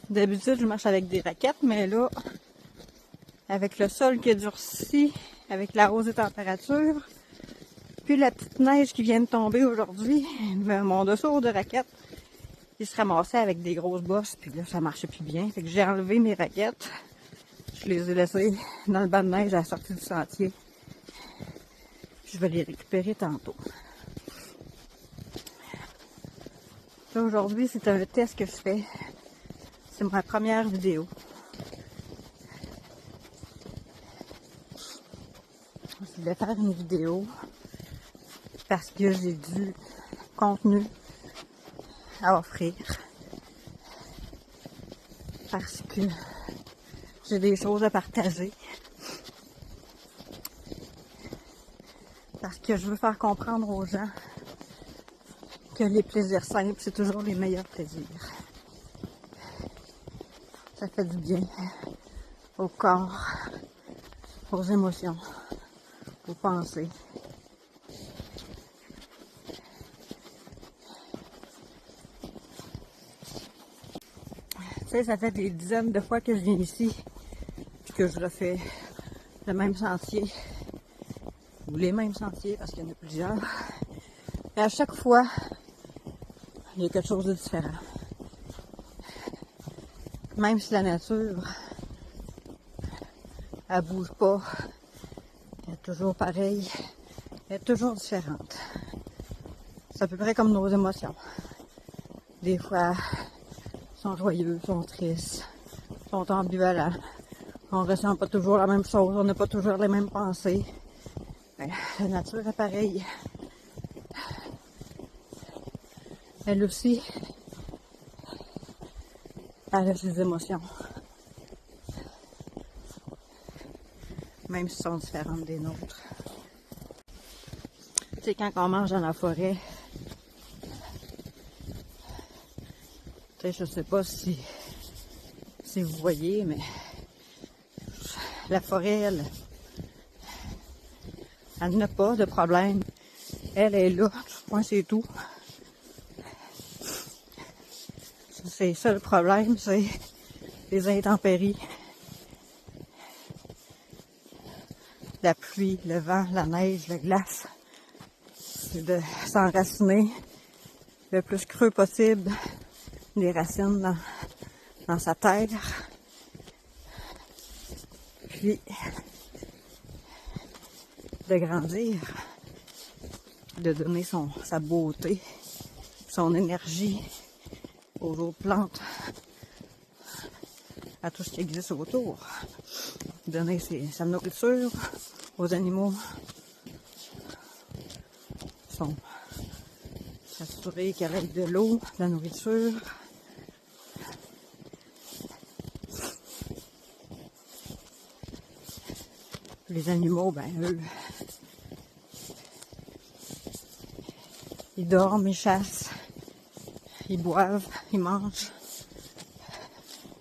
D'habitude, je marche avec des raquettes, mais là, avec le sol qui a durci, avec la hausse des températures, puis la petite neige qui vient de tomber aujourd'hui, mon dessous de raquette, il se ramassait avec des grosses bosses, puis là, ça marchait plus bien. Fait que j'ai enlevé mes raquettes. Je les ai laissées dans le banc de neige à la sortie du sentier. Je vais les récupérer tantôt. Là, aujourd'hui, c'est un test que je fais. C'est ma première vidéo. Je voulais faire une vidéo parce que j'ai du contenu à offrir. Parce que j'ai des choses à partager. Parce que je veux faire comprendre aux gens que les plaisirs simples, c'est toujours les meilleurs plaisirs. Ça fait du bien au corps, aux émotions, aux pensées. Tu sais, ça fait des dizaines de fois que je viens ici, puis que je refais le même sentier, ou les mêmes sentiers, parce qu'il y en a plusieurs. Et à chaque fois, il y a quelque chose de différent. Même si la nature, elle bouge pas, elle est toujours pareille, elle est toujours différente. C'est à peu près comme nos émotions. Des fois, sont joyeux, sont tristes, sont ambivalents. On ressent pas toujours la même chose, on n'a pas toujours les mêmes pensées. Mais la nature est pareille. Elle aussi, elle a ses émotions. Même si elles sont différentes des nôtres. Tu sais, quand on mange dans la forêt, tu sais, je sais pas si vous voyez, mais la forêt, elle n'a pas de problème. Elle est là, point c'est tout. C'est ça le problème, c'est les intempéries. La pluie, le vent, la neige, la glace. C'est de s'enraciner le plus creux possible, les racines dans sa terre. Puis de grandir, de donner sa beauté, son énergie aux autres plantes, à tout ce qui existe autour. Donner sa nourriture aux animaux, s'assurer qu'elle ait de l'eau, de la nourriture. Les animaux, ben eux, ils dorment, ils chassent, ils boivent, ils mangent,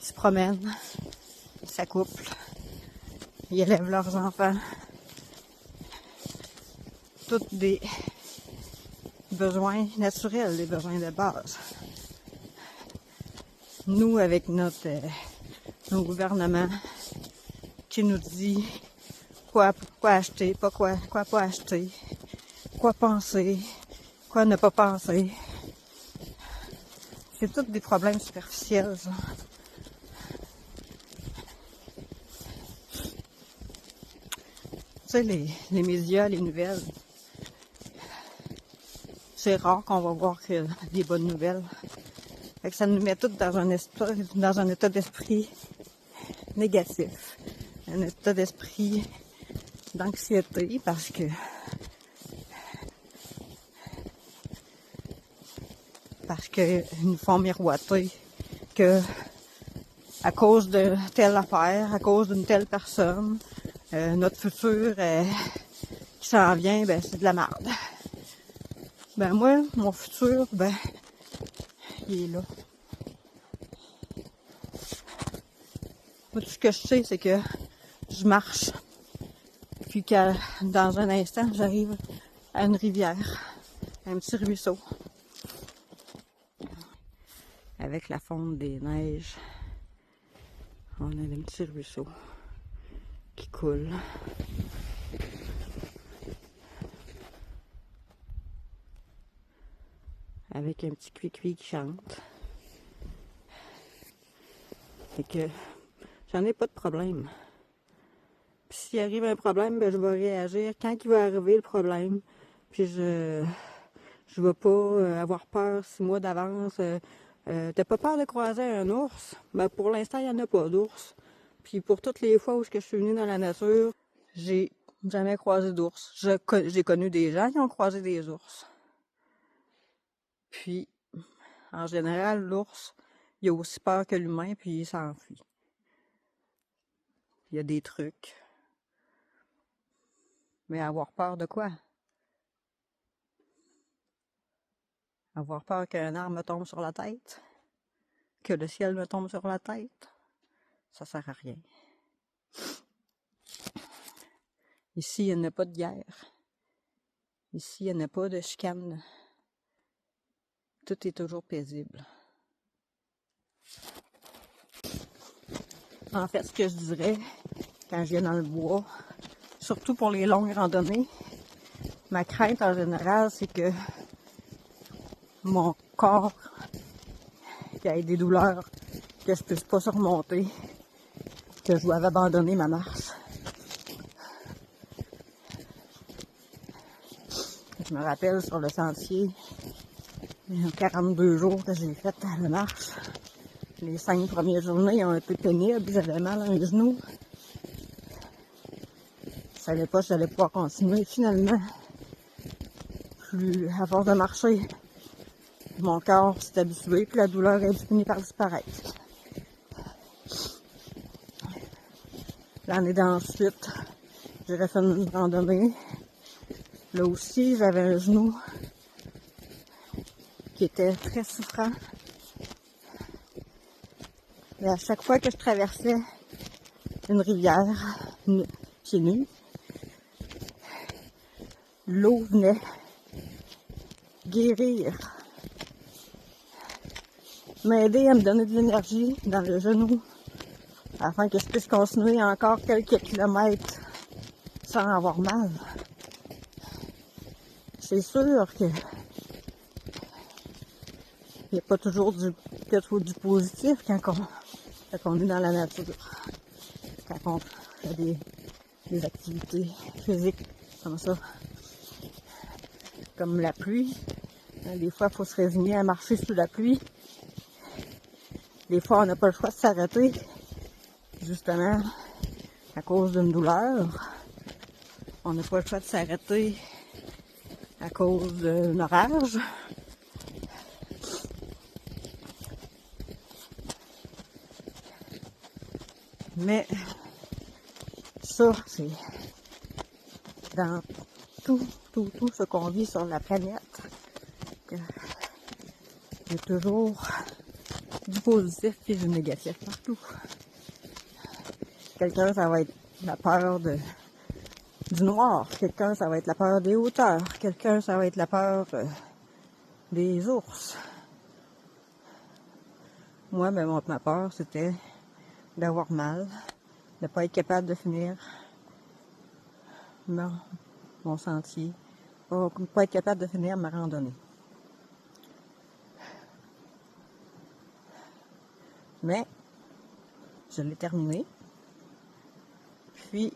ils se promènent, ils s'accouplent, ils élèvent leurs enfants. Tous des besoins naturels, des besoins de base. Nous, avec nos gouvernements qui nous dit quoi acheter, quoi pas acheter, quoi penser, quoi ne pas penser. C'est tous des problèmes superficiels, ça. Tu sais, les médias, les nouvelles, c'est rare qu'on va voir que des bonnes nouvelles. Fait que ça nous met tous dans un état d'esprit négatif, un état d'esprit d'anxiété parce que ils nous font miroiter que à cause de telle affaire, à cause d'une telle personne, notre futur qui s'en vient, ben c'est de la merde. Ben moi, mon futur, ben il est là. Moi, tout ce que je sais, c'est que je marche, puis que dans un instant, j'arrive à une rivière, à un petit ruisseau, avec la fonte des neiges, On a des petits ruisseaux qui coulent. Avec un petit cuicui qui chante. Fait que j'en ai pas de problème. Puis s'il arrive un problème, ben je vais réagir quand il va arriver le problème. Puis je vais pas avoir peur 6 mois d'avance. T'as pas peur de croiser un ours? Ben pour l'instant, il n'y en a pas d'ours. Puis pour toutes les fois où je suis venue dans la nature, j'ai jamais croisé d'ours. J'ai connu des gens qui ont croisé des ours. Puis, en général, l'ours, il a aussi peur que l'humain, puis il s'enfuit. Il y a des trucs. Mais avoir peur de quoi? Avoir peur qu'un arbre me tombe sur la tête? Que le ciel me tombe sur la tête? Ça sert à rien. Ici, il n'y a pas de guerre. Ici, il n'y a pas de chicane. Tout est toujours paisible. En fait, ce que je dirais, quand je viens dans le bois, surtout pour les longues randonnées, ma crainte en général, c'est que mon corps, qu'il y ait des douleurs que je puisse pas surmonter, que je doive abandonner ma marche. Je me rappelle sur le sentier, 42 jours que j'ai fait à la marche. Les 5 premières journées ont été pénibles, j'avais mal à un genou. Je savais pas si j'allais pouvoir continuer. Finalement, plus à force de marcher, mon corps s'est habitué, puis la douleur est finie par disparaître. L'année d'ensuite, j'ai refait une randonnée. Là aussi, j'avais un genou qui était très souffrant. Et à chaque fois que je traversais une rivière, pieds nus, l'eau venait guérir, m'aider à me donner de l'énergie dans le genou, afin que je puisse continuer encore quelques kilomètres sans avoir mal. C'est sûr que il n'y a pas toujours du positif quand on est dans la nature, quand on fait des activités physiques comme ça, comme la pluie. Des fois, il faut se résigner à marcher sous la pluie. Des fois, on n'a pas le choix de s'arrêter, justement, à cause d'une douleur. On n'a pas le choix de s'arrêter à cause d'un orage. Mais ça, c'est dans tout ce qu'on vit sur la planète. Il y a toujours du positif et du négatif partout. Quelqu'un, ça va être la peur du noir. Quelqu'un, ça va être la peur des hauteurs. Quelqu'un, ça va être la peur des ours. Moi, ben, ma peur, c'était d'avoir mal, de ne pas être capable de finir mon sentier, de ne pas être capable de finir ma randonnée. Mais, je l'ai terminé. Puis,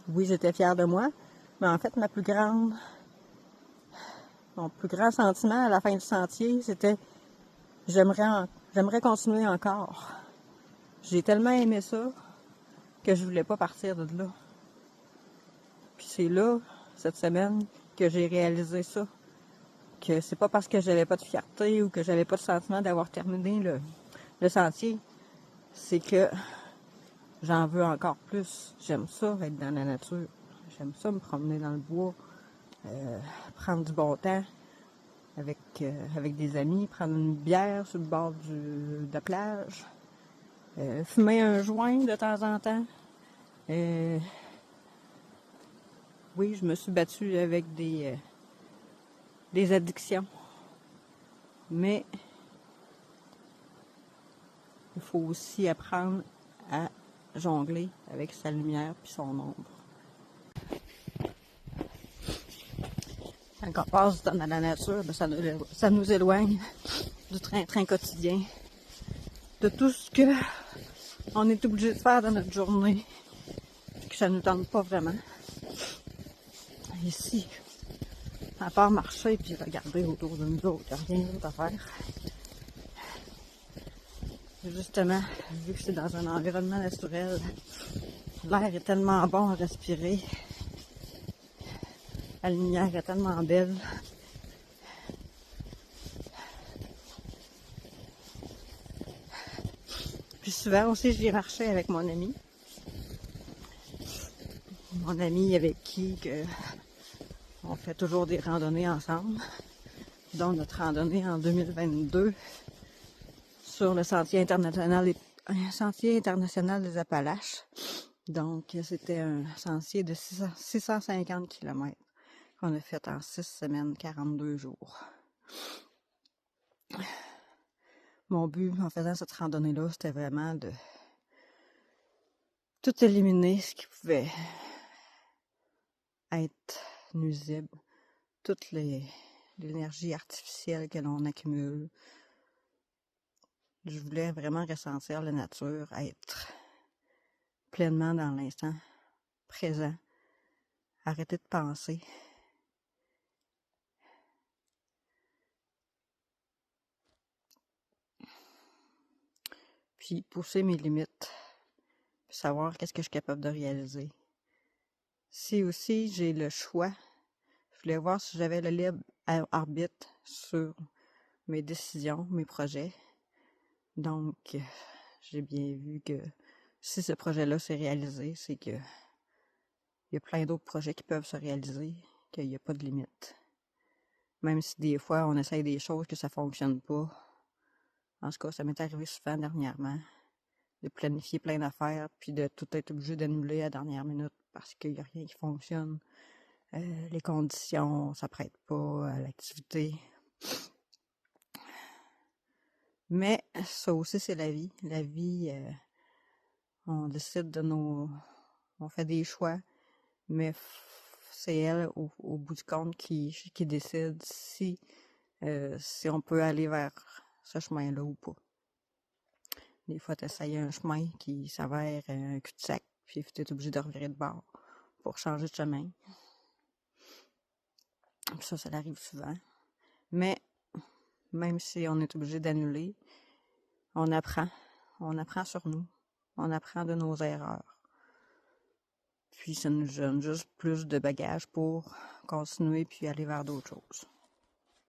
oui, j'étais fière de moi, mais en fait, mon plus grand sentiment à la fin du sentier, c'était j'aimerais continuer encore. J'ai tellement aimé ça que je voulais pas partir de là. Puis c'est là, cette semaine, que j'ai réalisé ça. Que c'est pas parce que j'avais pas de fierté ou que j'avais pas de sentiment d'avoir terminé le sentier. C'est que j'en veux encore plus. J'aime ça, être dans la nature. J'aime ça, me promener dans le bois, prendre du bon temps avec des amis, prendre une bière sur le bord de la plage, fumer un joint de temps en temps. Oui, je me suis battue avec des addictions. Mais il faut aussi apprendre à jongler avec sa lumière puis son ombre. Quand on passe dans la nature, ben ça nous éloigne du train-train quotidien, de tout ce que on est obligé de faire dans notre journée, puis que ça nous tente pas vraiment. Ici, à part marcher puis regarder autour de nous autres, il n'y a rien d'autre à faire. Justement, vu que c'est dans un environnement naturel, l'air est tellement bon à respirer, la lumière est tellement belle. Puis souvent aussi, je vais marcher avec mon ami. Mon ami avec qui on fait toujours des randonnées ensemble. Dont notre randonnée en 2022 sur le Sentier international des Appalaches. Donc, c'était un sentier de 650 km qu'on a fait en 6 semaines, 42 jours. Mon but en faisant cette randonnée-là, c'était vraiment de tout éliminer ce qui pouvait être nuisible. Toute l'énergie artificielle que l'on accumule. Je voulais vraiment ressentir la nature, être pleinement dans l'instant présent, arrêter de penser. Puis pousser mes limites, puis savoir qu'est-ce que je suis capable de réaliser. Si aussi j'ai le choix, je voulais voir si j'avais le libre arbitre sur mes décisions, mes projets. Donc, j'ai bien vu que si ce projet-là s'est réalisé, c'est que il y a plein d'autres projets qui peuvent se réaliser, qu'il n'y a pas de limite. Même si des fois, on essaye des choses que ça fonctionne pas. En tout cas, ça m'est arrivé souvent dernièrement, de planifier plein d'affaires, puis de tout être obligé d'annuler à la dernière minute parce qu'il n'y a rien qui fonctionne. Les conditions, ça prête pas à l'activité. Mais ça aussi, c'est la vie. La vie, on décide on fait des choix, mais c'est elle, au bout du compte, qui décide si on peut aller vers ce chemin-là ou pas. Des fois, tu essayes un chemin qui s'avère un cul-de-sac, puis tu es obligé de revirer de bord pour changer de chemin. Ça arrive souvent. Mais, même si on est obligé d'annuler, on apprend. On apprend sur nous. On apprend de nos erreurs. Puis, ça nous donne juste plus de bagages pour continuer puis aller vers d'autres choses.